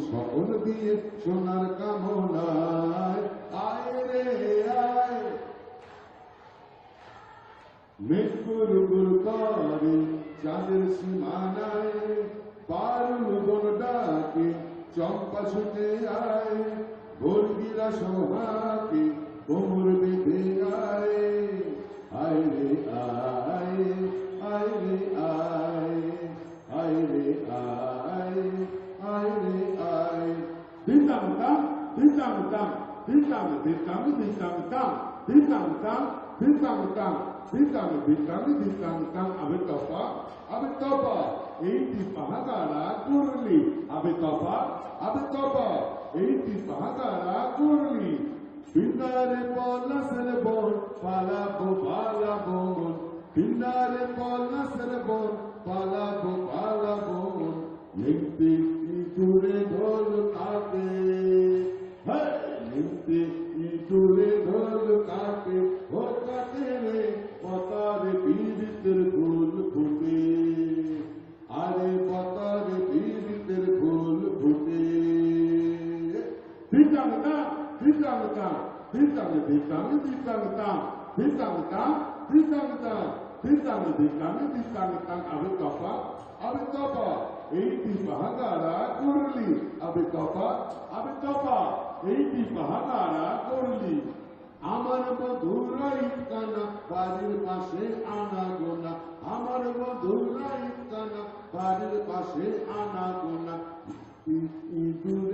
সকল দিয়ে সোনার কামনায় আয় রে আয় মেঘ গুরু গুরু করে চাঁদের সীমানায় পারুল বন ডাকে চম্পা ছুটে আয় ভোরগিরা সোহাকে কোমর বেঁধে আয় আয় রে আয় আয় রে আয় আয় রে আয় আয় রে আয় দিতাম তাম দিতাম তাম দিতাম দিতাম দিতাম তাম দিতাম তাম দিতাম তাম দিতাম দিতাম দিতাম তাম আবে তপা এইটি পাহাগারা করলি আবে তপা এইটি পাহাগারা করলি পিন্ডারে পলাশের বন পালাবো পিন্ডারে পলাশের বন পালাবো একটি ইঁদুরে ঢোল কাটে একটি ইঁদুরে ঢোল কাটে ও কাটে রে পতারে পীড়িতের ফুল ফুটে আরে পতারে পীড়িতের ফুল ফুটে দিতাম তাম দিতাম তাম দিতাম দিতাম দিতাম তাম দিতাম তাম দিতাম তাম দিতাম দিতাম দিতাম তাম আবে তপা এইটি পাহাগারা করলি আবে তপা এইটি পাহাগারা করলি আমার মধুরাইত কানা বাড়ির পাশে আনা গোনা আমার মধুরাইত কানা বাড়ির পাশে আনা গোনা ইঁদুর